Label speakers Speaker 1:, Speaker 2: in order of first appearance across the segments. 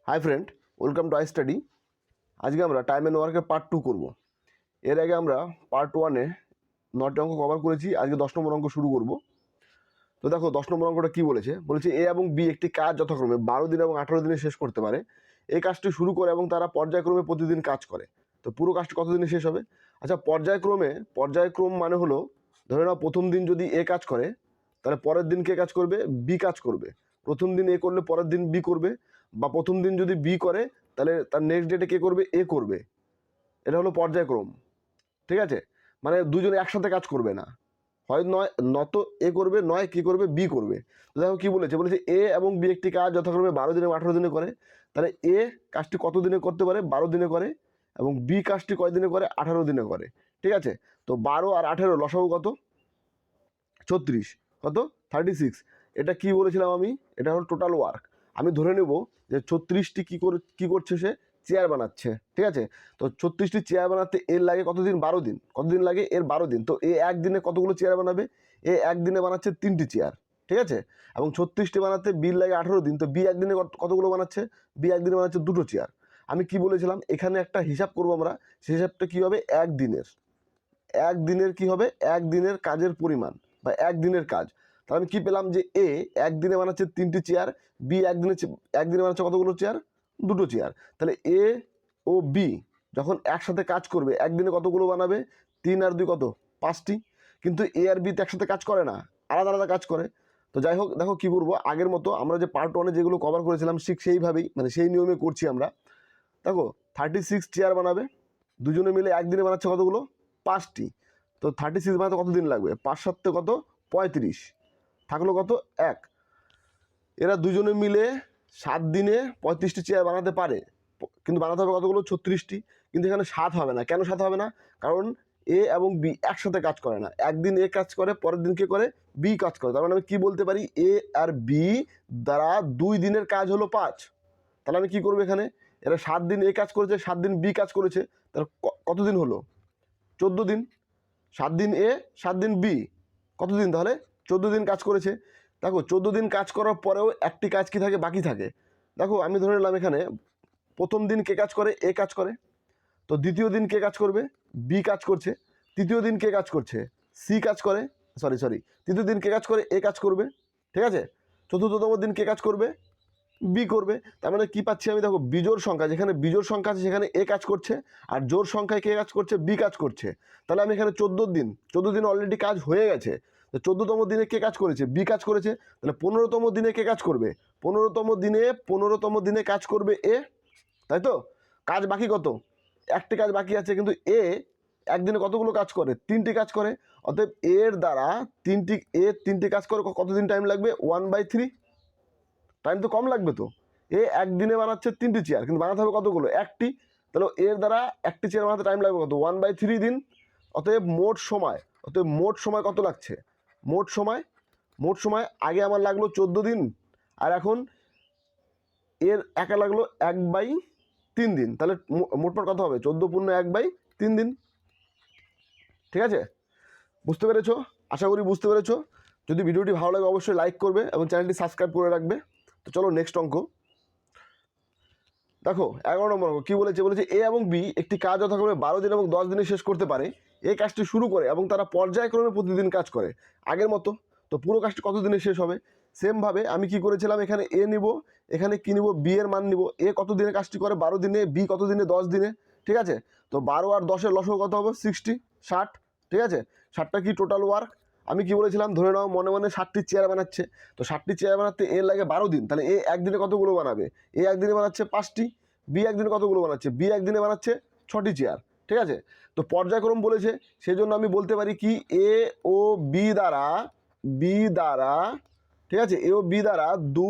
Speaker 1: Hi friend, welcome to I study. আজকে আমরা time and ওয়ার্কের পার্ট 2 করব। এর আগে আমরা পার্ট 1-এ 9টি অঙ্ক কভার করেছি। আজকে 10 নম্বর অঙ্ক শুরু করব। তো দেখো 10 নম্বর অঙ্কটা কী বলেছে, এ এবং বি একটি কাজ যথাক্রমে 12 দিন এবং 18 দিনে শেষ করতে পারে। এই কাজটি শুরু করে এবং তারা পর্যায়ক্রমে প্রতিদিন কাজ করে। তো পুরো কাজটি কত দিনে শেষ হবে? আচ্ছা, পর্যায়ক্রম মানে হলো, ধরে নাও প্রথম দিন যদি এ কাজ করে, তাহলে পরের দিন কে কাজ করবে? বি কাজ করবে। প্রথম দিন এ করলে পরের দিন বি করবে, বা প্রথম দিন যদি বি করে তাহলে তার নেক্সট ডেটে কে করবে? এ করবে। এটা হলো পর্যায়ক্রম, ঠিক আছে? মানে দুজনে একসাথে কাজ করবে না, হয় নয় নত এ করবে, নয় কি করবে? বি করবে। তো দেখো কি বলেছে, এ এবং বি একটি কাজ যথাক্রমে 12 দিন এবং 18 দিনে করে। তাহলে এ কাজটি কত দিনে করতে পারে? 12 দিনে করে। এবং বি কাজটি কয় দিনে করে? 18 দিনে করে, ঠিক আছে? তো 12 আর 18 লসাগু কত? 36। কত? 36। এটা কি বলেছিলাম আমি? এটা হলো টোটাল ওয়ার্ক। আমি ধরে নেব যে 36টি কি করছে সে? চেয়ার বানাচ্ছে, ঠিক আছে? তো 36টি চেয়ার বানাতে এর লাগে কতদিন? 12 দিন। কতদিন লাগে? এর 12 দিন। তো এ একদিনে কতগুলো চেয়ার বানাবে? এ একদিনে বানাচ্ছে 3টি চেয়ার, ঠিক আছে? এবং 36টি বানাতে বির লাগে 18 দিন। তো বি একদিনে কতগুলো বানাচ্ছে? বি একদিনে বানাচ্ছে 2টো চেয়ার। আমি কি বলেছিলাম? এখানে একটা হিসাব করবো আমরা। সেই হিসাবটা কী হবে? একদিনের কি হবে? একদিনের কাজের পরিমাণ বা একদিনের কাজ। তাহলে আমি কি পেলাম? যে এ একদিনে বানাচ্ছে 3টি চেয়ার, বি একদিনে বানাচ্ছে কতগুলো চেয়ার? 2টো চেয়ার। তাহলে এ ও বি যখন একসাথে কাজ করবে একদিনে কতগুলো বানাবে? 3 আর 2 কত? 5টি। কিন্তু এ আর বি তো একসাথে কাজ করে না, আলাদা আলাদা কাজ করে। তো যাই হোক, দেখো কি করবো, আগের মতো আমরা যে পার্ট 1-এ যেগুলো কভার করেছিলাম ঠিক সেইভাবেই, মানে সেই নিয়মে করছি আমরা। দেখো 36 চেয়ার বানাবে, দুজনে মিলে একদিনে বানাচ্ছে কতগুলো? 5টি। তো 36 বানাতে কত দিন লাগবে? 5 7 কত? 35। থাকলো কত? 1। এরা দুজনে মিলে 7 দিনে 35টি চেয়ার বানাতে পারে, কিন্তু বানাতে হবে কতগুলো? 36টি। কিন্তু এখানে 7 হবে না। কেন 7 হবে না? কারণ এ এবং বি একসাথে কাজ করে না। একদিন এ কাজ করে, পরের দিন কে করে? বি কাজ করে। তার মানে আমি কি বলতে পারি? এ আর বি দ্বারা 2 দিনের কাজ হলো 5। তাহলে আমি কি করবো এখানে? এরা 7 দিন এ কাজ করেছে, 7 দিন বি কাজ করেছে, তাহলে কতদিন হলো? 14 দিন। 7 দিন এ, 7 দিন বি, কতদিন তাহলে? 14 দিন কাজ করেছে। দেখো 14 দিন কাজ করার পরেও একটি কাজ কি থাকে? বাকি থাকে। দেখো আমি ধরে নিলাম এখানে প্রথম দিন কে কাজ করে? এ কাজ করে। তো দ্বিতীয় দিন কে কাজ করবে? বি কাজ করছে। তৃতীয় দিন কে কাজ করছে? সি কাজ করে। সরি, তৃতীয় দিন কে কাজ করে? এ কাজ করবে, ঠিক আছে? চতুর্থতম দিন কে কাজ করবে? বি করবে। তার মানে কি পাচ্ছি আমি? দেখো বিজোড় সংখ্যা, যেখানে বিজোড় সংখ্যা আছে সেখানে এ কাজ করছে, আর জোড় সংখ্যায় কে কাজ করছে? বি কাজ করছে। তাহলে আমি এখানে 14 দিন অলরেডি কাজ হয়ে গেছে। তো 14তম দিনে কে কাজ করেছে? বি কাজ করেছে। তাহলে 15তম দিনে কে কাজ করবে? 15তম দিনে কাজ করবে এ, তাই তো? কাজ বাকি কত? একটি কাজ বাকি আছে, কিন্তু এ একদিনে কতগুলো কাজ করে? 3টি কাজ করে। অতএব এর দ্বারা 3টি কাজ করে কতদিন টাইম লাগবে? 1/3। টাইম তো কম লাগবে তো। এ একদিনে বানাচ্ছে 3টি চেয়ার, কিন্তু বানাতে হবে কতগুলো? একটি। তাহলে এর দ্বারা একটি চেয়ার বানাতে টাইম লাগবে কত? 1/3 দিন। অতএব মোট সময় কত লাগছে? মোট সময় আগে আমার লাগলো 14 দিন, আর এখন এর একা লাগলো 1/3 দিন। তাহলে মোটমাট কত হবে? 14 পূর্ণ 1/3 দিন, ঠিক আছে? বুঝতে পেরেছো? আশা করি বুঝতে পেরেছো। যদি ভিডিওটি ভালো লাগে অবশ্যই লাইক করবে এবং চ্যানেলটি সাবস্ক্রাইব করে রাখবে। তো চলো নেক্সট অঙ্ক দেখো। 11 নম্বর অঙ্ক কি বলেছে? এ এবং বি একটি কাজ যথাক্রমে 12 দিন এবং 10 দিনে শেষ করতে পারে। এই কাজটি শুরু করে এবং তারা পর্যায়ক্রমে প্রতিদিন কাজ করে আগের মতো। তো পুরো কাজটি কত দিনে শেষ হবে? সেমভাবে আমি কি করেছিলাম? এখানে এ নিব, এখানে কি নিব? বি এর মান নিব। এ কত দিনে কাজটি করে? 12 দিনে। বি কত দিনে? 10 দিনে, ঠিক আছে? তো 12 আর 10-এর লসাগু কত হবে? 60, ঠিক আছে? 60টা কি টোটাল ওয়ার্ক। আমি কি বলেছিলাম? ধরে নাও মনে মনে 60টি চেয়ার বানাচ্ছে। তো 60টি চেয়ার বানাতে এর লাগে 12 দিন। তাহলে এ একদিনে কতগুলো বানাবে? এ একদিনে বানাচ্ছে 5টি। বি একদিনে কতগুলো বানাচ্ছে? বি একদিনে বানাচ্ছে 6টি চেয়ার, ঠিক আছে? তো পর্যায়ক্রম বলেছে, সেই জন্য আমি বলতে পারি কি? এ ও বি দ্বারা, ঠিক আছে? এ ও বি দ্বারা 2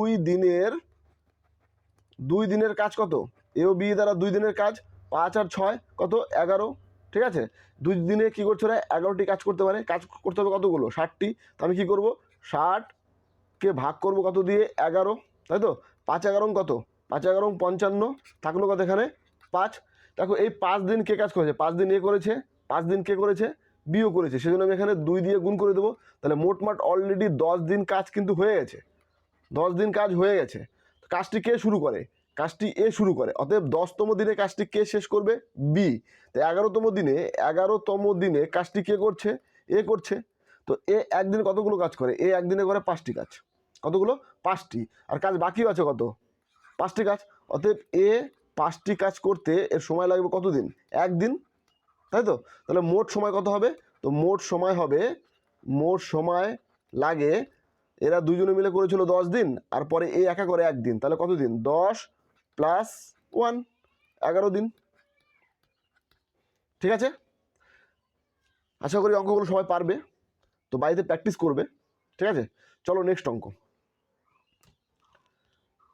Speaker 1: দিনের কাজ কত? এ ও বি দ্বারা 2 দিনের কাজ। 5 আর 6 কত? 11, ঠিক আছে? 2 দিনে কি করছে ওরা? 11টি কাজ করতে পারে। কাজ করতে হবে কতগুলো? 60টি। তো আমি কি করব? 60কে ভাগ করব কত দিয়ে? 11, তাই তো? 5 11 কত? 5 11 55, থাকলো কত এখানে? 5। দেখো এই 5 দিন কে কাজ করেছে? 5 দিন এ করেছে, 5 দিন কে করেছে? বিও করেছে। সেজন্য আমি এখানে 2 দিয়ে গুণ করে দেবো। তাহলে মোটমাট অলরেডি 10 দিন কাজ কিন্তু হয়ে গেছে। 10 দিন কাজ হয়ে গেছে। কাজটি কে শুরু করে? কাজটি এ শুরু করে, অতএব 10তম দিনে কাজটি কে শেষ করবে? বি। তো 11তম দিনে কাজটি কে করছে? এ করছে। তো এ একদিনে কতগুলো কাজ করে? এ একদিনে করে 5টি কাজ। কতগুলো? 5টি। আর কাজ বাকি আছে কত? 5টি কাজ। অতএব এ 5টি কাজ করতে এর সময় লাগবে কতদিন? একদিন, তাই তো? তাহলে মোট সময় কত হবে? তো মোট সময় লাগে, এরা দুজনে মিলে করেছিল 10 দিন, আর পরে এ একা করে একদিন, তাহলে কতদিন? 10 + 1, 11 দিন। ঠিক আছে, আশা করি অঙ্কগুলো সবাই পারবে, তো বাড়িতে প্র্যাকটিস করবে। ঠিক আছে, চলো নেক্সট অঙ্ক।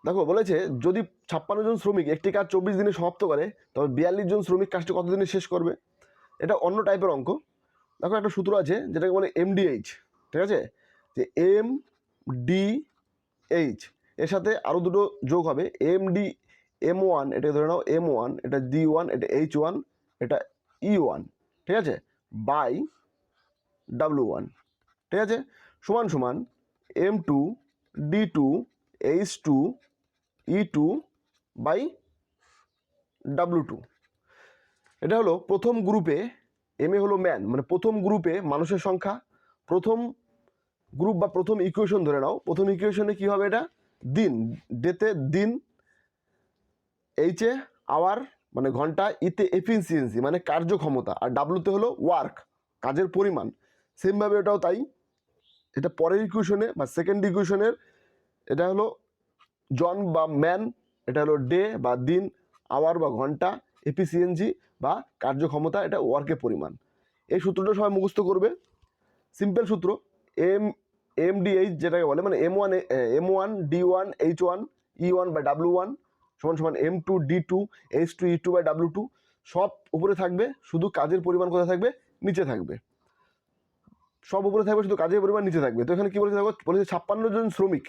Speaker 1: দেখো বলেছে যদি 56 জন শ্রমিক একটি কাজ 24 দিনে সমাপ্ত করে, তবে 42 জন শ্রমিক কাজটি কত দিনে শেষ করবে? এটা অন্য টাইপের অঙ্ক। দেখো একটা সূত্র আছে যেটাকে বলে MDH। ঠিক আছে, যে MDH এর সাথে আরও দুটো যোগ হবে, M1, এটা ধরে নাও M1, এটা D1, এটা H1, এটা E1, ঠিক আছে, বাই W1, ঠিক আছে, সমান সমান M2 D2 H2 E2 by W2। এটা হলো প্রথম গ্রুপে, এম এ হলো ম্যান, মানে প্রথম গ্রুপে মানুষের সংখ্যা। প্রথম গ্রুপ বা প্রথম ইকুয়েশন ধরে নাও, প্রথম ইকুয়েশনে কি হবে? এটা দিন, ডেতে দিন, এইচে আওয়ার মানে ঘন্টা, ইতে এফিসিয়েন্সি মানে কার্যক্ষমতা, আর ডাব্লুতে হলো ওয়ার্ক, কাজের পরিমাণ। সেমভাবে এটাও তাই, এটা পরের ইকুয়েশনে বা সেকেন্ড ইকুয়েশনের, এটা হলো জন বা ম্যান, এটা হলো ডে বা দিন, আওয়ার বা ঘন্টা, এফিসিয়েন্সি বা কার্যক্ষমতা, এটা ওয়ার্কের পরিমাণ। এই সূত্রটা সবাই মুখস্থ করবে, সিম্পল সূত্র। MDH যেটাকে বলে, মানে M1 D1 H1 E1 by W1 সমান সমান M2 D2 H2 E2 by W2। সব উপরে থাকবে, শুধু কাজের পরিমাণ কোথায় থাকবে? নিচে থাকবে। সব উপরে থাকবে, শুধু কাজের পরিমাণ নিচে থাকবে। তো এখানে কি বলেছে? দেখো বলেছে 56 জন শ্রমিক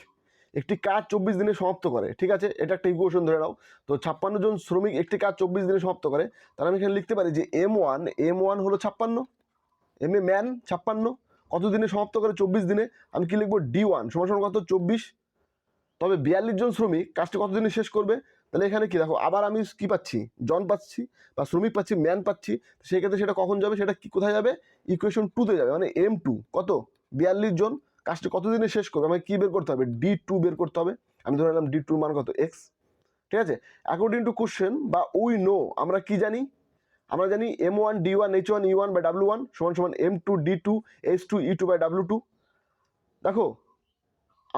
Speaker 1: একটি কাজ 24 দিনে সমাপ্ত করে। ঠিক আছে, এটা একটা ইকুয়েশন ধরে নাও। তো 56 জন শ্রমিক একটি কাজ 24 দিনে সমাপ্ত করে, তাহলে আমি এখানে লিখতে পারি যে M1 হলো 56, এম এ ম্যান 56, কত দিনে সমাপ্ত করে? 24 দিনে। আমি কি লিখবো? D1 সমান সমান কত? 24। তবে 42 জন শ্রমিক কাজটি কত দিনে শেষ করবে? তাহলে এখানে কি দেখো, আবার আমি কি পাচ্ছি? জন পাচ্ছি বা শ্রমিক পাচ্ছি, ম্যান পাচ্ছি। সেই ক্ষেত্রে সেটা কখন যাবে? সেটা কি কোথায় যাবে? ইকুয়েশন 2তে যাবে, মানে M2 কত? 42 জন কাজটি কত দিনে শেষ করবে? আমাকে কি বের করতে হবে? D2 বের করতে হবে। আমি ধরে নিলাম D2 মান কত? X। ঠিক আছে, অ্যাকর্ডিং টু কোশ্চেন বা উই নো, আমরা কি জানি? আমরা জানি M1 D1 H1 E1 by W1 সমান সমান M2 D2 H2 E2 by W2। দেখো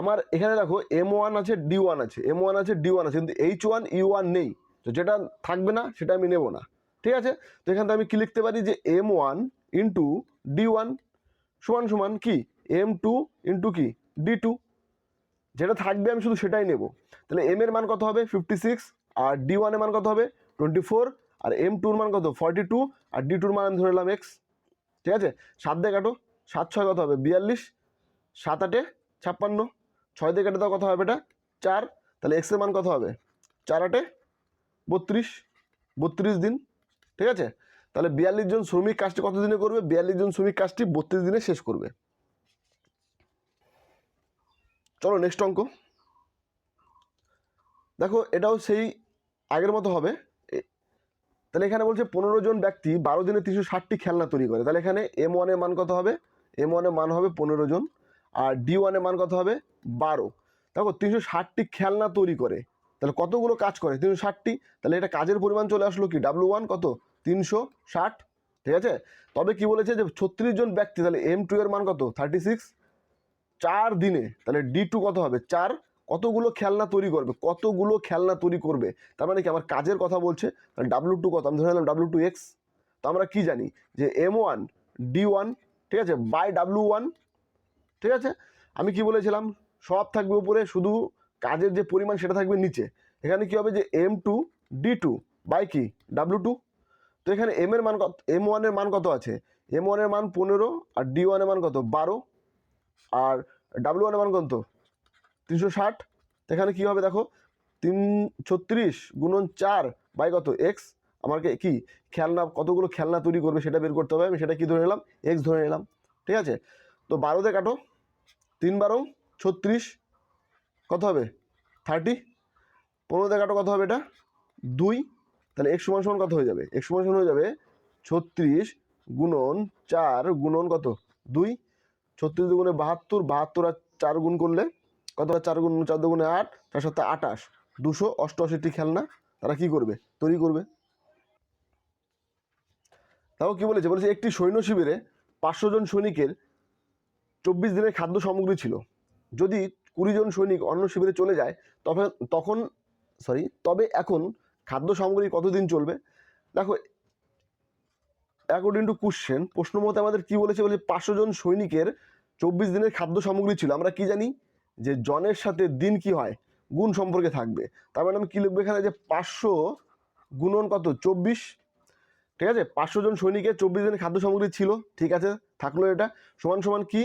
Speaker 1: আমার এখানে দেখো M1 আছে D1 আছে, M1 আছে D1 আছে, কিন্তু H1 E1 নেই। তো যেটা থাকবে না সেটা আমি নেব না। ঠিক আছে, তো এখান থেকে আমি কি লিখতে পারি? যে M1 ইন্টু D1 সমান সমান কি? M2 ইন্টু কি? D2। যেটা থাকবে আমি শুধু সেটাই নেব। তাহলে M এর মান কত হবে? 56, আর D1 এর মান কত হবে? 24, আর M2 এর মান কত? 42, আর D2 এর মান আমি ধরে নিলাম X। ঠিক আছে, 7 দিয়ে কাটো, 7 6 কত হবে? 42, 7 8 56, 6 দিয়ে কেটে দাও, কত হবে এটা? 4। তাহলে X এর মান কত হবে? 4 8 32, 32 দিন। ঠিক আছে, তাহলে 42 জন শ্রমিক কাজটি কত দিনে করবে? 42 জন শ্রমিক কাজটি 32 দিনে শেষ করবে। চলো নেক্সট অঙ্ক। দেখো এটাও সেই আগের মতো হবে। তাহলে এখানে বলছে 15 জন ব্যক্তি 12 দিনে 360টি খেলনা তৈরি করে। তাহলে এখানে M1 এর মান কত হবে? M1 এর মান হবে 15 জন, আর D1 এর মান কত হবে? 12। দেখো 360টি খেলনা তৈরি করে, তাহলে কতগুলো কাজ করে? 360টি। তাহলে এটা কাজের পরিমাণ চলে আসলো কি? W1 কত? 360। ঠিক আছে, তবে কি বলেছে? যে 36 জন ব্যক্তি, তাহলে M2 এর মান কত? 36, 4 দিনে। তাহলে D2 কত হবে? 4। কতগুলো খেলনা তৈরি করবে? কতগুলো খেলনা তৈরি করবে, তার মানে কি আমার কাজের কথা বলছে। তাহলে W2 কত? আমি ধরে নিলাম W2X। তো আমরা কি জানি? যে M1 D1, ঠিক আছে, বাই W1। ঠিক আছে, আমি কি বলেছিলাম? সব থাকবে উপরে, শুধু কাজের যে পরিমাণ সেটা থাকবে নিচে। এখানে কি হবে? যে M2 D2 বাই কি? W2। তো এখানে M এর মান কত? M1 এর মান কত আছে? M1 এর মান 15, আর D1 এর মান কত? 12, আর W1 এর মান কত? 360। এখানে কি হবে? দেখো 336 গুণন 4 বাই কত? X। আমাকে কি খেলনা, কতগুলো খেলনা তৈরি করবে সেটা বের করতে হবে। আমি সেটা কি ধরে নিলাম? X ধরে নিলাম। ঠিক আছে, তো 12 দিয়ে কাটো, 3 12 36, কত হবে? 30। 15 দিয়ে কাটো কত হবে এটা 2, তাহলে x সমান সমান কত হয়ে যাবে, x সমান সমান হয়ে যাবে 36 গুণন 4 গুণন কত 2, 36 দুগুণে 72, 72 আর 4 গুণ করলে কত হয়, 4 গুণ 4 দুগুণে 8, 4 7 28, 288টি খেলনা তারা কি করবে, তৈরি করবে। তাও কি বলেছে, বলেছে একটি সৈন্য শিবিরে 500 জন সৈনিকের 24 দিনের খাদ্য সামগ্রী ছিল। যদি 20 জন সৈনিক অন্য শিবিরে চলে যায় তবে এখন খাদ্য সামগ্রী কতদিন চলবে। দেখো অ্যাকর্ডিং টু কোশ্চেন, প্রশ্ন মতে আমাদের কি বলেছে, বলে 500 জন সৈনিকের 24 দিনের খাদ্য সামগ্রী ছিল। আমরা কি জানি যে জনের সাথে দিন কি হয়, গুণ সম্পর্কে থাকবে। তার মানে আমি কি লিখবো এখানে, যে 500 গুণন কত 24, ঠিক আছে, 500 জন সৈনিকের 24 দিনের খাদ্য সামগ্রী ছিল, ঠিক আছে থাকলো এটা, সমান সমান কি,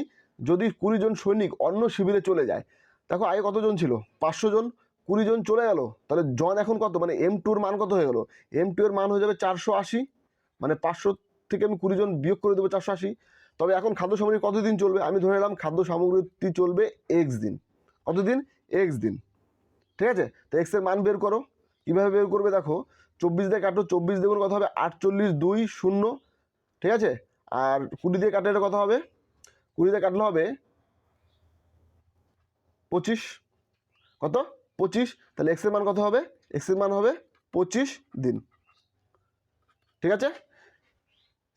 Speaker 1: যদি 20 জন সৈনিক অন্য শিবিরে চলে যায়। দেখো আগে কতজন ছিল 500 জন, 20 জন চলে গেল, তাহলে জন এখন কত, মানে M2 এর মান কত হয়ে গেল, M2 এর মান হয়ে যাবে 480, মানে 500 থেকে আমি 20 জন বিয়োগ করে দেবো 480। তবে এখন খাদ্য সামগ্রী কতদিন চলবে, আমি ধরে নিলাম খাদ্য সামগ্রীটি চলবে x দিন, কতদিন x দিন, ঠিক আছে। তো x এর মান বের করো, কিভাবে বের করবে দেখো, 24 দিয়ে কাটো, 24 দিয়ে কত হবে 48, 2 0, ঠিক আছে, আর 20 দিয়ে কাটলে কত হবে, 20 দিয়ে কাটলে হবে 25, কত 25, তাহলে x এর মান কত হবে, x এর মান হবে 25 দিন, ঠিক আছে।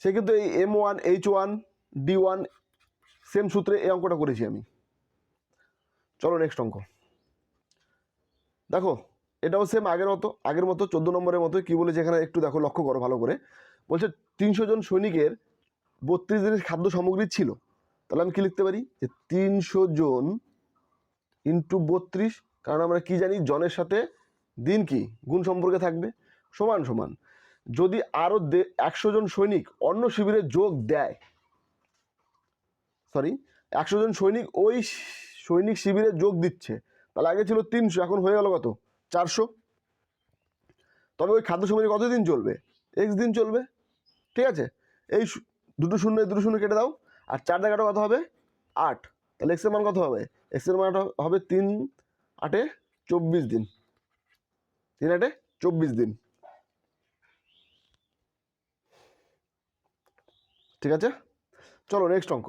Speaker 1: সে কিন্তু এই M1 H1 D1 সেম সূত্রে এই অঙ্কটা করেছি আমি। চলো নেক্সট অঙ্ক দেখো, এটাও সেম আগের মতো 14 নম্বরের মতো। কি বলেছে এখানে একটু দেখো, লক্ষ্য করো ভালো করে, বলছে 300 জন সৈনিকের 32 দিনের খাদ্য সামগ্রী ছিল। তাহলে আমি কি লিখতে পারি, যে 300 জন ইন্টু 32, কারণ আমরা কি জানি জনের সাথে দিন কি গুণ সম্পর্কে থাকবে, সমান সমান যদি আরো 100 জন সৈনিক অন্য শিবিরে যোগ দেয়, 100 জন সৈনিক ওই সৈনিক শিবিরে যোগ দিচ্ছে, তাহলে আগে ছিল 300, এখন হয়ে গেল কত 400। তবে ওই খাদ্য সামগ্রী কতদিন চলবে, x দিন চলবে, ঠিক আছে। এই দুটো শূন্য কেটে দাও, আর 4 দিয়ে কাটো কত হবে 8, তাহলে x এর মান কত হবে, x এর মান হবে 3 8 24 দিন, 3 8 24 দিন, ঠিক আছে। চলো নেক্সট অঙ্ক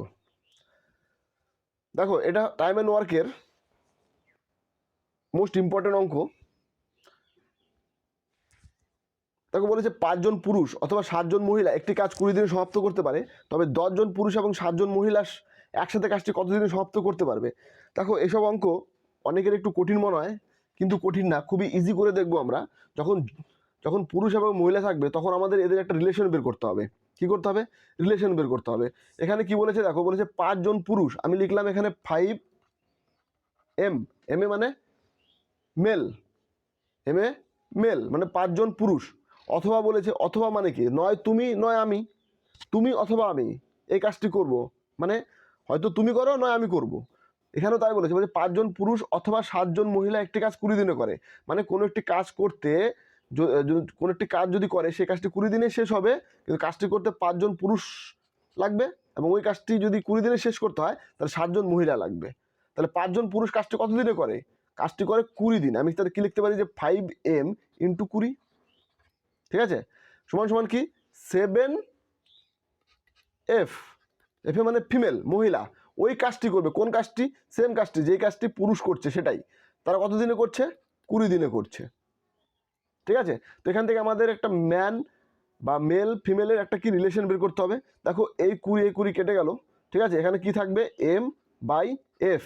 Speaker 1: দেখো, এটা টাইম অ্যান্ড ওয়ার্কের মোস্ট ইম্পর্টেন্ট অঙ্ক। তাকে বলেছে 5 জন পুরুষ অথবা 7 জন মহিলা একটি কাজ 20 দিনে সমাপ্ত করতে পারে, তবে 10 জন পুরুষ এবং 7 জন মহিলা একসাথে কাজটি কতদিনে সমাপ্ত করতে পারবে। দেখো এসব অঙ্ক অনেকের একটু কঠিন মনে হয়, কিন্তু কঠিন না, খুবই ইজি করে দেখবো আমরা। যখন পুরুষ এবং মহিলা থাকবে তখন আমাদের এদের একটা রিলেশন বের করতে হবে। কি করতে হবে, রিলেশন বের করতে হবে। এখানে কি বলেছে দেখো, বলেছে 5 জন পুরুষ, আমি লিখলাম এখানে 5M, এম এ মানে মেল, মেল মানে 5 জন পুরুষ, অথবা বলেছে, অথবা মানে কি, নয় তুমি নয় আমি, তুমি অথবা আমি এই কাজটি করব, মানে হয়তো তুমি করো নয় আমি করব। এখানেও তাই বলেছে, 5 জন পুরুষ অথবা 7 জন মহিলা একটি কাজ 20 দিনে করে, মানে কোনো একটি কাজ করতে কোনো একটি কাজ যদি করে সেই কাজটি 20 দিনে শেষ হবে, কিন্তু কাজটি করতে 5 জন পুরুষ লাগবে, এবং ওই কাজটি যদি 20 দিনে শেষ করতে হয় তাহলে 7 জন মহিলা লাগবে। তাহলে 5 জন পুরুষ কাজটি কত দিনে করে, কাজটি করে 20 দিন। আমি তাহলে কি লিখতে পারি, যে 5M ইন্টু 20, ঠিক আছে, সমান সমান কি 7F, এফ মানে ফিমেল, মহিলা, ওই কাজটি করবে, কোন কাজটি, সেম কাজটি, যেই কাজটি পুরুষ করছে সেটাই, তারা কত দিনে করছে 20 দিনে করছে, ঠিক আছে। তো এখান থেকে আমাদের একটা ম্যান বা মেল ফিমেলের একটা কি রিলেশন বের করতে হবে। দেখো এই 20 কেটে গেল, ঠিক আছে, এখানে কি থাকবে M/F,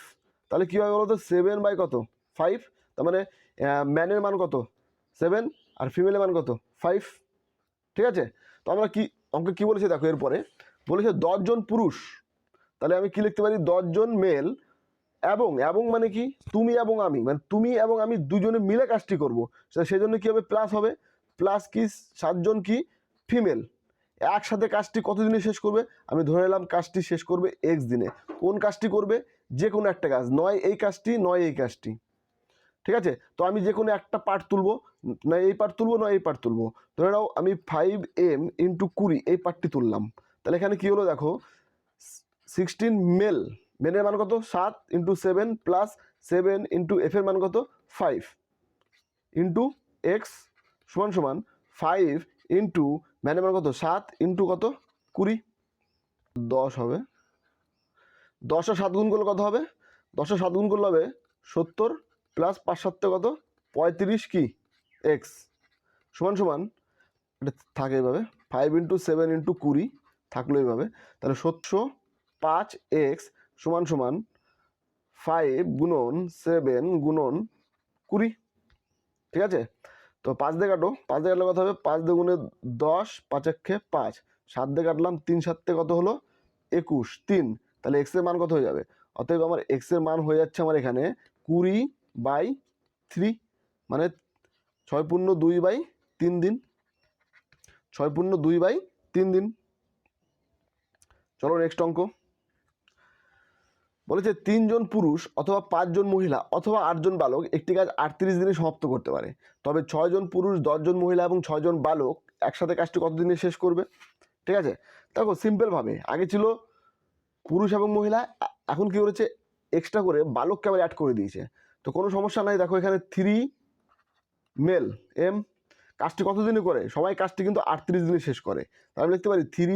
Speaker 1: তাহলে কী হবে বলো তো 7 বাই কত 5, তার মানে ম্যানের মান কত 7 আর ফিমেলের মান কত 5, ঠিক আছে। তো আমরা কি অঙ্কে কি বলেছে দেখো, এরপরে বলেছে 10 জন পুরুষ, তাহলে আমি কি লিখতে পারি 10 জন মেল, এবং মানে কি তুমি এবং আমি, মানে তুমি এবং আমি দুজনে মিলে কাজটি করবো, সেজন্য কি হবে প্লাস হবে, প্লাস কি 7 জন কি ফিমেল, একসাথে কাজটি কত দিনে শেষ করবে, আমি ধরে নিলাম কাজটি শেষ করবে x দিনে। কোন কাজটি করবে, যে কোনো একটা কাজ, নয় এই কাজটি নয় এই কাজটি, ঠিক আছে। তো আমি যে কোনো একটা পার্ট তুলবো, নয় এই পার্ট তুলবো নয় এই পার্ট তুলবো, ধরে নাও আমি 5M ইন্টু 20 এই পার্টটি তুললাম, তাহলে এখানে কি হলো দেখো 16 মেলের মান কত 7 ইন্টু 7 প্লাস 7 ইন্টু F এর মান কত 5, ইন্টু এক্স সমান সমান 5 ইন্টু ম্যানের মান কত 7 ইন্টু কত 20, 10 হবে। 10 আর 7 গুণ করলে কত হবে? 10 আর 7 গুণ করলে হবে 70 প্লাস 5 7 কত 35 কি এক্স সমান সমান, এটা থাকে এইভাবে 5 ইন্টু 7 ইন্টু 20 থাকলো এইভাবে, তাহলে 705 এক্স সমান সমান 5 গুণন 7 গুণন 20, ঠিক আছে? তো 5 দিয়ে কাটো, 5 দিয়ে কাটলে কত হবে? 5 দুগুণে 10, 5 একে 5, 7 দিয়ে কাটলাম 3 7 কত হলো 21, 3, তাহলে এক্স এর মান কত হয়ে যাবে? অতএব আমার এক্স এর মান হয়ে যাচ্ছে আমার এখানে 20/3, মানে 6/2/3 দিন, 6/2/3 দিন। চলো নেক্সট অঙ্ক। বলেছে 3 জন পুরুষ অথবা 5 জন মহিলা অথবা 8 জন বালক একটি কাজ 38 দিনে সমাপ্ত করতে পারে, তবে 6 জন পুরুষ 10 জন মহিলা এবং 6 জন বালক একসাথে কাজটি কত দিনে শেষ করবে? ঠিক আছে, দেখো সিম্পলভাবে আগে ছিল পুরুষ এবং মহিলা, এখন কি করেছে এক্সট্রা করে বালককে আবার অ্যাড করে দিয়েছে। তো কোনো সমস্যা নাই, দেখো এখানে 3 মেল এম কাজটি কত দিনে করে? সবাই কাজটি কিন্তু 38 দিনে শেষ করে, তাহলে আমি লিখতে পারি 3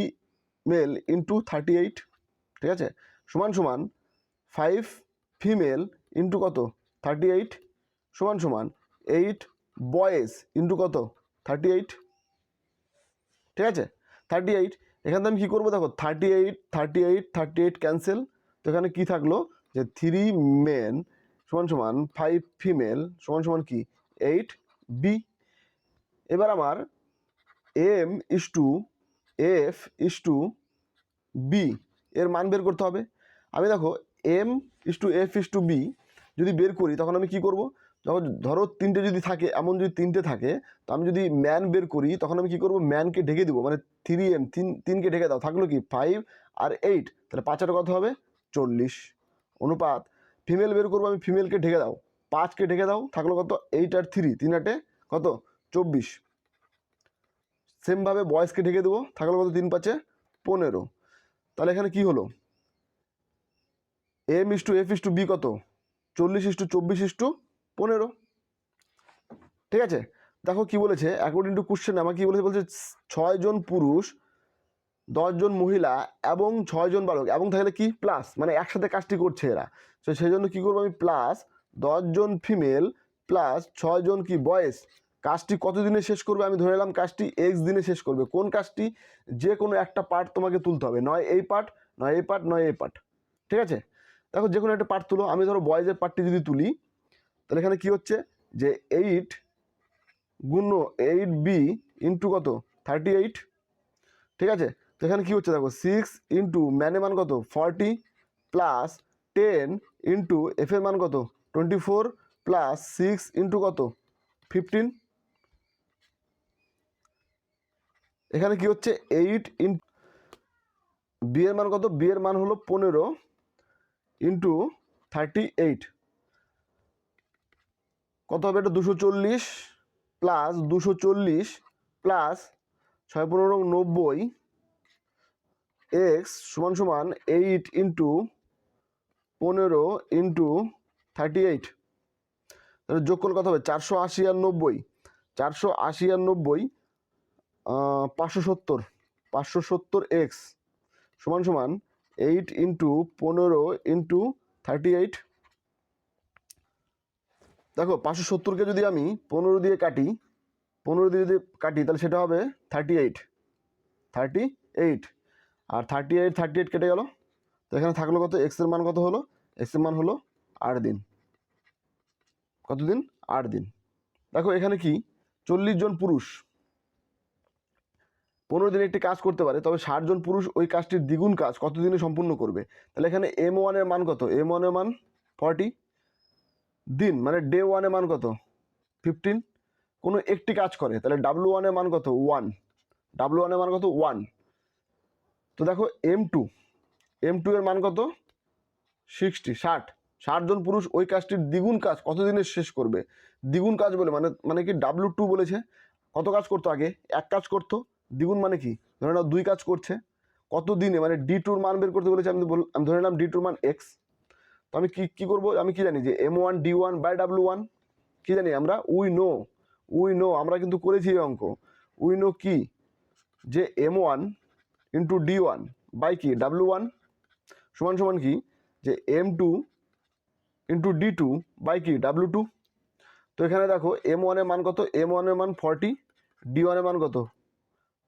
Speaker 1: মেল ইন্টু 38, ঠিক আছে, সমান সমান 5 ফিমেল ইন্টু কত 38 সমান সমান 8 বয়েজ ইন্টু কত 38, ঠিক আছে। 38 এখান থেকে আমি কী করবো? দেখো 38 38 38 ক্যান্সেল, তো এখানে কী থাকলো যে 3 মেন সমান সমান 5 ফিমেল সমান সমান কি 8 বি। এবার আমার M is to F is to B এর মান বের করতে হবে। আমি দেখো M is to F is to B যদি বের করি তখন আমি কি করব? যখন ধরো 3টে যদি থাকে, এমন যদি 3টে থাকে, তো আমি যদি ম্যান বের করি তখন আমি কি করব? ম্যানকে ঢেকে দেবো, মানে 3m 3কে ঢেকে দাও, থাকলো কি 5 আর 8, তাহলে 5 আর কত হবে 40 অনুপাত। ফিমেল বের করবো আমি, ফিমেলকে ঢেকে দাও, 5কে ঢেকে দাও, থাকলো কত 8 আর 3, 3 8 কত 24, সেমভাবে বয়েজকে ঢেকে দেবো, থাকলো কত 3 5 15। তাহলে এখানে কি হলো? M is to F is to B কত 40 ইস টু 24 ইস টু 15, ঠিক আছে। দেখো কি বলেছে, অ্যাকর্ডিং টু কোশ্চেন আমার কি বলেছে? বলছে 6 জন পুরুষ 10 জন মহিলা এবং 6 জন বালক, এবং তাহলে কি প্লাস, মানে একসাথে কাজটি করছে এরা, তো সেই জন্য কী করবো আমি প্লাস 10 জন ফিমেল প্লাস 6 জন কি বয়েজ, কাজটি কত দিনে শেষ করবে? আমি ধরে নিলাম কাজটি এক্স দিনে শেষ করবে। কোন কাজটি? যে কোনো একটা পার্ট তোমাকে তুলতে হবে, নয় এই পার্ট, নয় এই পার্ট, নয় এই পার্ট, ঠিক আছে। দেখো যে কোনো একটা পার্ট তুলো, আমি ধরো বয়েজের পার্টটি যদি তুলি তাহলে এখানে কি হচ্ছে যে 8 গুণ 8b ইন্টু কত 38, ঠিক আছে। তো এখানে কী হচ্ছে দেখো 6 ইন্টু ম্যানের মান কত 40 প্লাস 10 ইন্টু এফের মান কত 24 প্লাস 6 ইন্টু কত 15, এখানে কি হচ্ছে 8 ইন বি এর মান কত? বি এর মান হলো 15 ইন্টু 38, কত হবে? এটা 240 প্লাস 240 প্লাস 6 15 90 এক্স সমান সমান 8 ইন্টু 15 ইন্টু 38, তাহলে যোগ করলে কত হবে? 480 আর 90, 480 আর 90 570, 570 এক্স সমান সমান 8 ইন্টু 15 ইন্টু 38। দেখো 570কে যদি আমি 15 দিয়ে কাটি, 15 দিয়ে যদি কাটি তাহলে সেটা হবে 38, 38, আর 38 38 কেটে গেল, তো এখানে থাকলো কত? এক্সের মান কত হলো? এক্সের মান হলো 8 দিন। কত দিন? 8 দিন। দেখো এখানে কি 40 জন পুরুষ 15 দিনে একটি কাজ করতে পারে, তবে 60 জন পুরুষ ওই কাজটির দ্বিগুণ কাজ কত দিনে সম্পূর্ণ করবে? তাহলে এখানে M1 এর মান কত? M1 এর মান 40 দিন, মানে ডে 1 এর মান কত 15, কোনো একটি কাজ করে, তাহলে W1 এর মান কত 1, W1 এর মান কত 1। তো দেখো M2 এর মান কত 60 জন পুরুষ ওই কাজটির দ্বিগুণ কাজ কত দিনে শেষ করবে? দ্বিগুণ কাজ বলে মানে কি W2 বলেছে, কত কাজ করতো আগে? এক কাজ করতো, দ্বিগুণ মানে কি ধরে নাও 2 কাজ করছে, কত দিনে, মানে D2 মান বের করতে বলেছে। আমি ধরে নিলাম D2 মান x, তো আমি কি করব? আমি কি জানি যে M1 D1 বাই W1, কি জানি আমরা? উই নো আমরা কিন্তু করেছি এই অঙ্ক। উই নো কি? যে M1 ইন্টু D1 বাই কি W1 সমান সমান কি? যে M2 ইন্টু D2 বাই কি W2। তো এখানে দেখো M1 এর মান কত? M1 এর মান 40, D1 এর মান কত?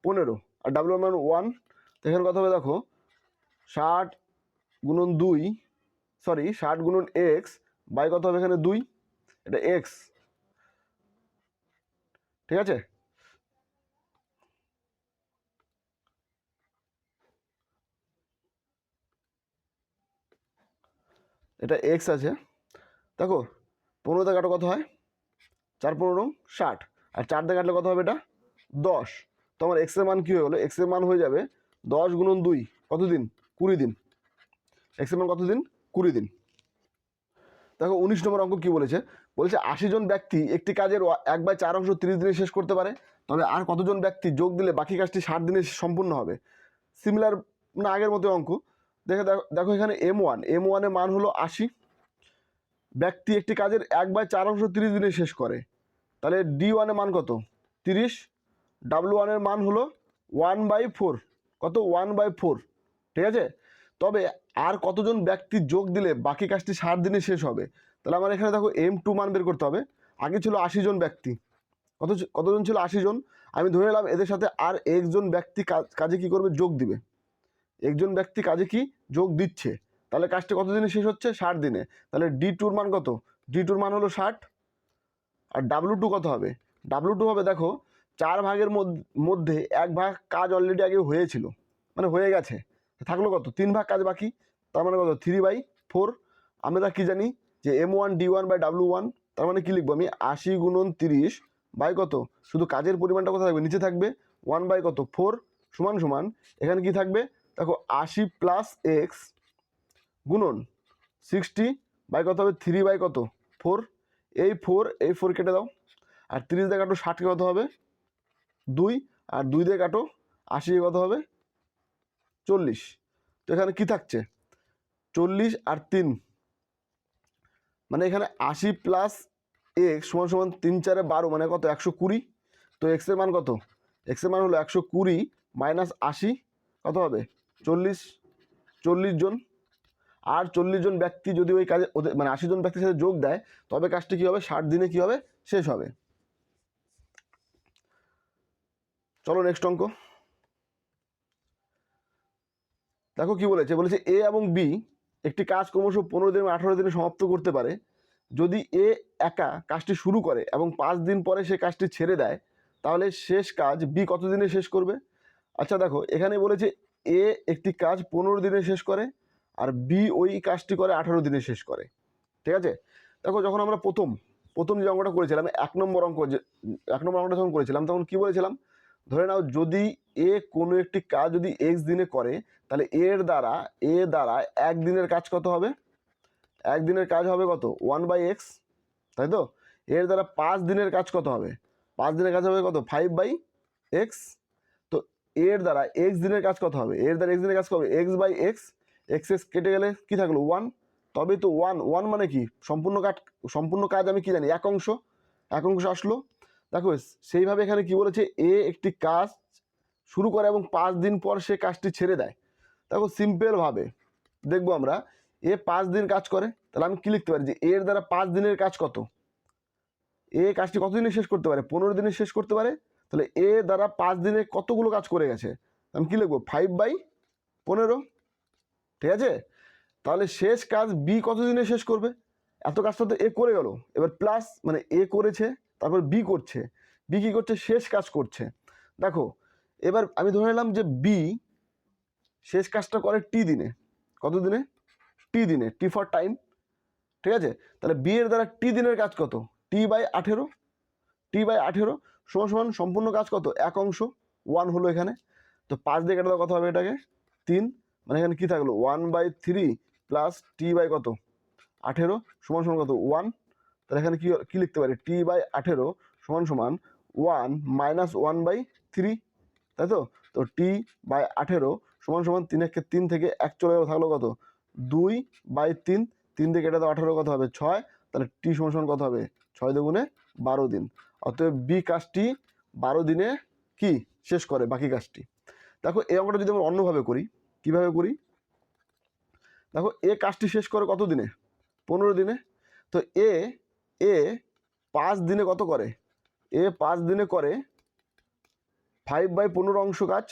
Speaker 1: 15, আর W এর মান 1। তো এখানে কত হবে দেখো, 60 গুণন 2, সরি 60 গুণন x বাই কত হবে এখানে 2, এটা x, ঠিক আছে? এটা x আছে। দেখো 15 দিয়ে কাটো কত হয়? 4 15 60, আর 4 দিয়ে কাটলে কত হবে? এটা 10। তো আমার x এর মান কি হয়ে গেলো? x এর মান হয়ে যাবে 10 গুণন 2, কত দিন? 20 দিন। x এর মান কত দিন? 20 দিন। দেখো 19 নম্বর অঙ্ক কি বলেছে? বলেছে 80 জন ব্যক্তি একটি কাজের 1/4 অংশ 30 দিনে শেষ করতে পারে, তবে আর কতজন ব্যক্তি যোগ দিলে বাকি কাজটি 60 দিনে সম্পূর্ণ হবে? সিমিলার না আগের মতো অঙ্ক। দেখো দেখো এখানে M1 এর মান হলো 80, ব্যক্তি একটি কাজের 1/4 অংশ 30 দিনে শেষ করে, তাহলে D1 এর মান কত? 30, W1 এর মান হলো 1/4, কত? 1/4, ঠিক আছে? তবে আর কতজন ব্যক্তি যোগ দিলে বাকি কাজটি 60 দিনে শেষ হবে? তাহলে আমার এখানে দেখো M2 মান বের করতে হবে। আগে ছিল 80 জন ব্যক্তি, কতজন ছিল? 80 জন। আমি ধরে নিলাম এদের সাথে আর একজন ব্যক্তি কাজে কি করবে? যোগ দিবে। একজন ব্যক্তি কাজে কি যোগ দিচ্ছে, তাহলে কাজটা কত দিনে শেষ হচ্ছে? 60 দিনে। তাহলে D2 মান কত? D2 মান হলো 60। আর W2 কত হবে? W2 হবে দেখো 4 ভাগের মধ্যে 1 ভাগ কাজ অলরেডি আগে হয়েছিল, মানে হয়ে গেছে, থাকলো কত? 3 ভাগ কাজ বাকি, তার মানে কত? 3/4। আমরা কি জানি? যে M1 D1 বাই W1, তার মানে কি লিখবো আমি? 80 গুণন 30 বাই কত? শুধু কাজের পরিমাণটা কোথায় থাকবে? নিচে থাকবে। 1/4 সমান সমান এখানে কি থাকবে? দেখো 80 প্লাস x গুণন 60 বাই কত হবে? 3/4, এই 4 কেটে দাও, আর 30 দিয়ে কাটো 60 কত হবে? 2, আর 2 দিয়ে কাটো 80 কত হবে? 40। তো এখানে কি থাকছে? 40 আর 3, মানে এখানে 80 প্লাস এক্স সমান সমান 3 4 12, মানে কত? 120। তো এক্স এর মান কত? এক্স এর মান হলো 120 মাইনাস 80, কত হবে? 40 জন। আর 40 জন ব্যক্তি যদি ওই কাজে ওদের মানে 80 জন ব্যক্তির সাথে যোগ দেয়, তবে কাজটি কি হবে? 60 দিনে কি হবে? শেষ হবে। চলো নেক্সট অঙ্ক দেখো কি বলেছে। বলেছে এ এবং বি একটি কাজ ক্রমশ 15 দিন 18 দিনে সমাপ্ত করতে পারে। যদি এ একা কাজটি শুরু করে এবং 5 দিন পরে সে কাজটি ছেড়ে দেয়, তাহলে শেষ কাজ বি কত দিনে শেষ করবে? আচ্ছা দেখো এখানে বলেছে এ একটি কাজ 15 দিনে শেষ করে, আর বি ওই কাজটি করে 18 দিনে শেষ করে, ঠিক আছে? দেখো যখন আমরা প্রথম যে অঙ্কটা করেছিলাম, 1 নম্বর অঙ্কটা যখন করেছিলাম, তখন কি বলেছিলাম? ধরে নাও যদি এ কোনো একটি কাজ যদি x দিনে করে, তাহলে এ দ্বারা 1 দিনের কাজ কত হবে? 1 দিনের কাজ হবে কত? 1/x, তাই তো? এর দ্বারা 5 দিনের কাজ কত হবে? 5 দিনের কাজ হবে কত? 5/x। তো এর দ্বারা x দিনের কাজ কত হবে? এর দ্বারা x দিনের কাজ কত হবে? x/x, x কেটে গেলে কি থাকলো? 1। তবেই তো 1 মানে কি? সম্পূর্ণ কাজ আমি কি জানি? এক অংশ আসলো। দেখো সেইভাবে এখানে কি বলেছে? এ একটি কাজ শুরু করে এবং 5 দিন পর সে কাজটি ছেড়ে দেয়। দেখো সিম্পলভাবে দেখবো আমরা, এ 5 দিন কাজ করে, তাহলে আমি কি লিখতে পারি? যে এর দ্বারা 5 দিনের কাজ কত? এ কাজটি কত দিনে শেষ করতে পারে? 15 দিনে শেষ করতে পারে। তাহলে এ দ্বারা 5 দিনে কতগুলো কাজ করে গেছে? আমি কি লিখবো? 5/15, ঠিক আছে? তাহলে শেষ কাজ বি কত দিনে শেষ করবে? এত কাজটা তো এ করে গেল, এবার প্লাস মানে এ করেছে, তারপর বি করছে। বি কি করছে? শেষ কাজ করছে। দেখো এবার আমি ধরে নিলাম যে বি শেষ কাজটা করে টি দিনে। কত দিনে? টি দিনে, টি ফর টাইম, ঠিক আছে? তাহলে বি এর দ্বারা টি দিনের কাজ কত? টি/18, সমান সমান সম্পূর্ণ কাজ কত? এক অংশ, 1 হলো এখানে। তো 5 দিয়ে কেটে দাও, কত হবে এটাকে? 3, মানে এখানে কি থাকলো? 1/3 প্লাস টি/কত? 18 সমান সমান কত? 1। তাহলে এখানে কি লিখতে পারি? টি/18 সমান সমান 1 মাইনাস 1/3, তাই তো? তো টি/18 সমান সমান 3 থেকে 1 চলে গেল, থাকলো কত? 2/3, 3 দিয়ে কেটে দাও 18, কত হবে? 6। তাহলে টি সমান সমান কত হবে? 6 দুগুণে 12 দিন। অতএব বি কাজটি 12 দিনে কি শেষ করে বাকি কাজটি। দেখো এই অঙ্কটা যদি আমরা অন্যভাবে করি, কিভাবে করি, দেখো এ কাজটি শেষ করে কত দিনে? 15 দিনে। তো এ এ 5 দিনে কত করে? এ 5 দিনে করে 5/15 অংশ কাজ।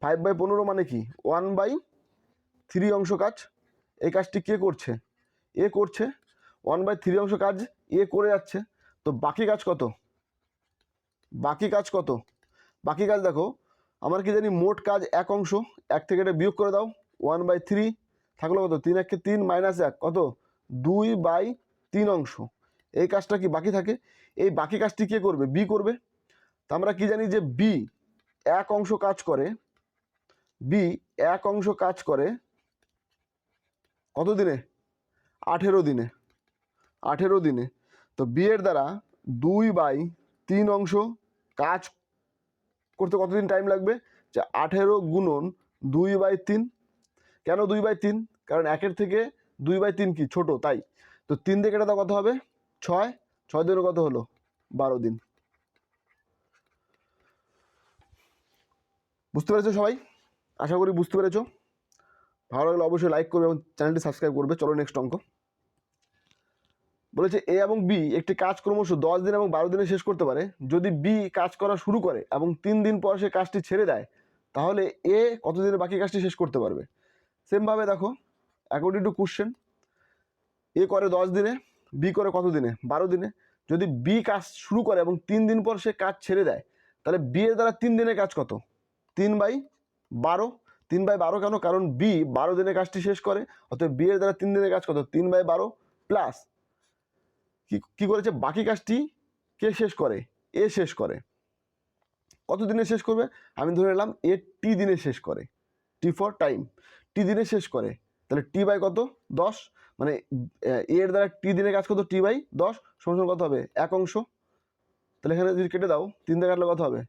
Speaker 1: 5/15 মানে কি? 1/3 অংশ কাজ। এই কাজটি কে করছে? এ করছে। 1/3 অংশ কাজ এ করে যাচ্ছে। তো বাকি কাজ কত? বাকি কাজ কত? বাকি কাজ দেখো, আমার কি জানি মোট কাজ 1 অংশ, 1 থেকে এটা বিয়োগ করে দাও, 1/3 থাকলো কত? 3 1 3 -1 কত? 2/3 অংশ। এই কাজটা কি বাকি থাকে? এই বাকি কাজটি কে করবে? বি করবে। তা আমরা কি জানি যে বি 1 অংশ কাজ করে, বি 1 অংশ কাজ করে কত দিনে? 18 দিনে। 18 দিনে। তো বি এর দ্বারা 2/3 অংশ কাজ করতে কতদিন টাইম লাগবে? যে 18 গুণন 2/3। কেন 2/3? কারণ 1-এর থেকে 2/3 কি ছোট, তাই। তো 3 থেকে এটা কত হবে? 6। 6 দিনে কত হলো? 12 দিন। বুঝতে পেরেছো সবাই? আশা করি বুঝতে পেরেছো। ভালো লাগলে অবশ্যই লাইক করবে এবং চ্যানেলটি সাবস্ক্রাইব করবে। চলো নেক্সট অঙ্ক। বলেছে এ এবং বি একটি কাজ ক্রমশ 10 দিন এবং 12 দিনে শেষ করতে পারে। যদি বি কাজ করা শুরু করে এবং 3 দিন পর সে কাজটি ছেড়ে দেয়, তাহলে এ কত দিনে বাকি কাজটি শেষ করতে পারবে? সেমভাবে দেখো, অ্যাকর্ডিং টু কোশ্চেন, এ করে 10 দিনে, বি করে কত দিনে? 12 দিনে। যদি বি কাজ শুরু করে এবং 3 দিন পর সে কাজ ছেড়ে দেয়, তাহলে বি এর দ্বারা 3 দিনের কাজ কত? 3/12। 3/12 কেন? কারণ বি 12 দিনে কাজটি শেষ করে। অতএব বি এর দ্বারা 3 দিনের কাজ কত? 3/12 প্লাস কি করেছে? বাকি কাজটি কে শেষ করে? এ শেষ করে। কত দিনে শেষ করবে? আমি ধরে নিলাম এ টি দিনে শেষ করে। T for time. টি দিনে শেষ করে। তাহলে টি বাই কত? 10। মানে এর দ্বারা টি দিনে কাজ কত? টি/10 সমান কত হবে? 1 অংশ। তাহলে এখানে যদি কেটে দাও, 3 দিয়ে কাটলে কত হবে?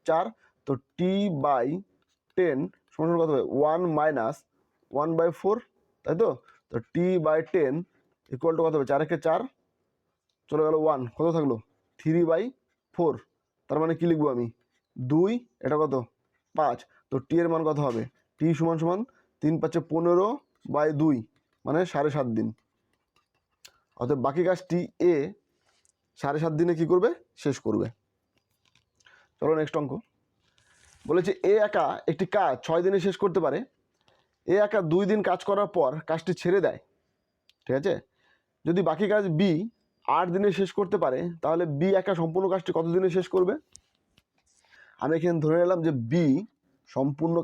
Speaker 1: 4। তো টি/10 সমান কত হবে? 1 - 1/4, তাই তো? তো টি/10 ইকুয়াল টু কত হবে? 4 একে 4 চলে গেল 1, কত থাকলো? 3/4। তার মানে কি লিখবো আমি? 2, এটা কত? 5। তো টি এর মান কত হবে? টি সমান 3×5 = 15/2 মানে 7.5 দিন। অর্থাৎ বাকি কাজটি এ 7.5 দিনে কি করবে? শেষ করবে। চলো নেক্সট অঙ্ক। বলেছে এ একা একটি কাজ 6 দিনে শেষ করতে পারে। এ একা 2 দিন কাজ করার পর কাজটি ছেড়ে দেয়, ঠিক আছে? যদি বাকি কাজ বি 8 দিনে শেষ করতে পারে, তাহলে বি একা সম্পূর্ণ কাজটি কত দিনে শেষ করবে? আমি এখানে ধরে নিলাম যে বি সম্পূর্ণ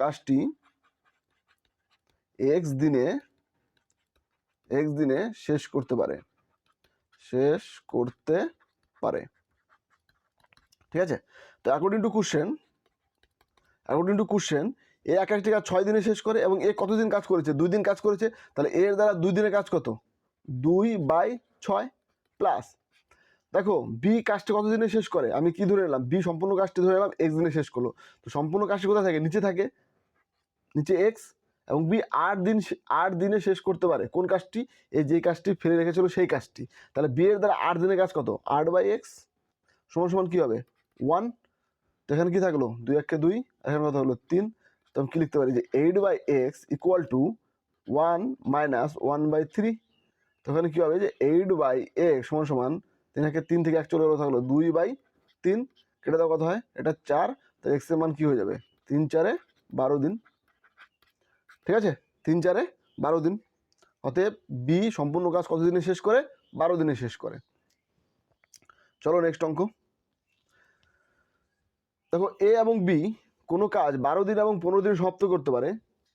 Speaker 1: কাজটি এক্স দিনে শেষ করতে পারে। ঠিক আছে? তো অ্যাকর্ডিং টু কোশ্চেন এ এক একটি কাজ 6 দিনে শেষ করে এবং এ কতদিন কাজ করেছে? 2 দিন কাজ করেছে। তাহলে এর দ্বারা 2 দিনের কাজ কত? 2/6 প্লাস দেখো বি কাজটি কত দিনে শেষ করে? আমি কি ধরে নিলাম? বি সম্পূর্ণ কাজটি ধরে নিলাম এক্স দিনে শেষ করলো। তো সম্পূর্ণ কাজটি কোথায় থাকে? নিচে থাকে, নিচে এক্স। এবং বি 8 দিনে শেষ করতে পারে কোন কাজটি? এই যে কাজটি ফেলে রেখেছিল সেই কাজটি। তাহলে বি এর দ্বারা 8 দিনের কাজ কত? 8/x সমান কি হবে? 1। তো এখানে কি থাকলো? 2 1 2, এখানে কত হলো? 3। তো আমি কি লিখতে পারি? যে 8/x ইকুয়াল টু 1 - 1/3। তো এখানে কি হবে? যে 8/x সমান 3 থেকে 1 চলে গেলো, থাকলো 2/3। কেটে দাও, কত হয়? এটা 4। তো এক্স এর মান কি হয়ে যাবে? 3 4 12 দিন। ঠিক আছে? 3 4 12 দিন। অতএব বি সম্পূর্ণ কাজ কত দিনে শেষ করে? 12 দিনে শেষ করে। চলো নেক্সট অঙ্ক। দেখো এ এবং বি কোনো কাজ 12 দিন এবং 15 দিন সমাপ্ত করতে পারে।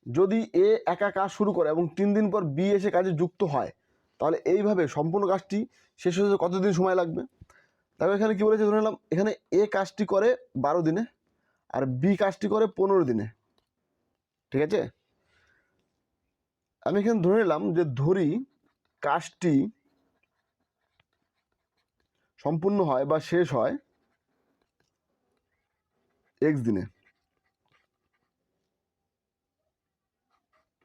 Speaker 1: যদি এ একা কাজ শুরু করে এবং 3 দিন পর বি এসে কাজে যুক্ত হয়, তাহলে এইভাবে সম্পূর্ণ কাজটি শেষ হতে কতদিন সময় লাগবে? দেখো এখানে কি বলেছে? ধরে নিলাম এখানে এ কাজটি করে 12 দিনে আর বি কাজটি করে 15 দিনে। ঠিক আছে? আমি এখানে ধরে নিলাম যে ধরি কাজটি সম্পূর্ণ হয় বা শেষ হয় এক্স দিনে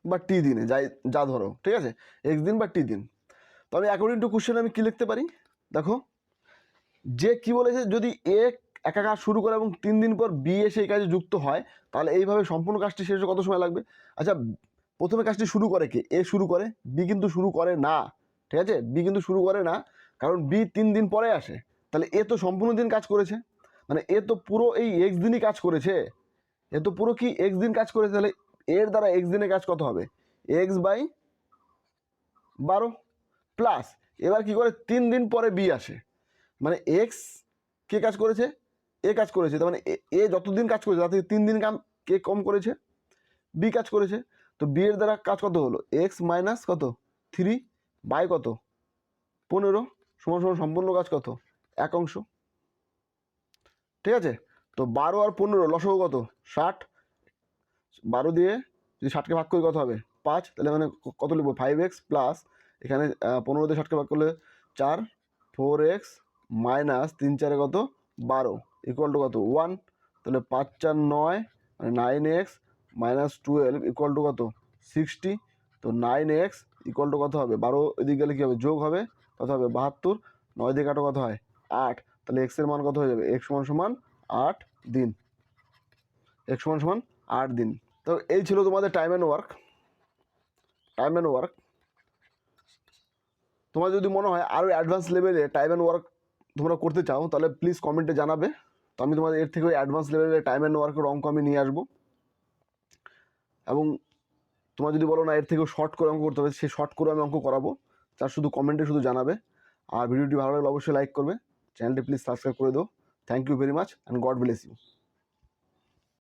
Speaker 1: বা টি দিনে, যা ধরো। ঠিক আছে? এক্স দিন বা টি দিন। তো আমি অ্যাকর্ডিং টু কোশ্চেন আমি কী লিখতে পারি, দেখো যে কি বলেছে, যদি এ একটা কাজ শুরু করে এবং 3 দিন পর বি এসে এই কাজে যুক্ত হয়, তাহলে এইভাবে সম্পূর্ণ কাজটি শেষে কত সময় লাগবে। আচ্ছা, প্রথমে কাজটি শুরু করে কে? এ শুরু করে, বি কিন্তু শুরু করে না, ঠিক আছে, বি কিন্তু শুরু করে না, কারণ বি 3 দিন পরে আসে। তাহলে এ তো সম্পূর্ণ দিন কাজ করেছে, মানে এ তো পুরো এই এক্স দিনই কাজ করেছে, এ তো পুরো কি এক্স দিন কাজ করেছে। তাহলে এর দ্বারা এক্স দিনের কাজ কত হবে, এক্স বাই 12 প্লাস, এবার কি করে 3 দিন পরে বি আসে, মানে এক্স কে কাজ করেছে, এ কাজ করেছে, তার মানে এ যতদিন কাজ করেছে তার থেকে 3 দিন কে কম করেছে, বি কাজ করেছে। তো বি এর দ্বারা কাজ কত হলো, এক্স মাইনাস কত 3 বাই কত 15 সমান সমান সম্পূর্ণ কাজ কত 1 অংশ, ঠিক আছে। তো 12 আর 15 লসাগু কত 60, 12 দিয়ে যদি 60কে ভাগ করি কত হবে 5, তাহলে মানে কত লিখবো 5x প্লাস এখানে 15 দিয়ে 60কে ভাগ করলে 4, 4x মাইনাস 3 4 কত 12 ইকুয়াল টু কত 1, তাহলে 5 4 9 মানে 9x মাইনাস 12 ইকুয়াল টু কত 60। তো 9x ইকুয়াল টু কত হবে 12 এদিকে গেলে কী হবে যোগ হবে, কত হবে 72, 9 দিয়ে কাটো কত হয় 8, তাহলে x এর মান কত হয়ে যাবে, x সমান সমান 8 দিন, x সমান সমান 8 দিন। তো এই ছিল তোমাদের টাইম অ্যান্ড ওয়ার্ক। তোমার যদি মনে হয় আরও অ্যাডভান্স লেভেলে টাইম অ্যান্ড ওয়ার্ক তোমরা করতে চাও, তাহলে প্লিজ কমেন্টে জানাবে, তো আমি তোমাদের এর থেকে অ্যাডভান্স লেভেলে টাইম অ্যান্ড ওয়ার্কের অঙ্ক আমি নিয়ে আসবো। এবং তোমরা যদি বলো না এর থেকেও শর্ট করে অঙ্ক করতে হবে, সেই শর্ট করে আমি অঙ্ক করাবো, তার শুধু কমেন্টে শুধু জানাবে। আর ভিডিওটি ভালো লাগলে অবশ্যই লাইক করবে, চ্যানেলটি প্লিজ সাবস্ক্রাইব করে দাও। Thank you very much and God bless you.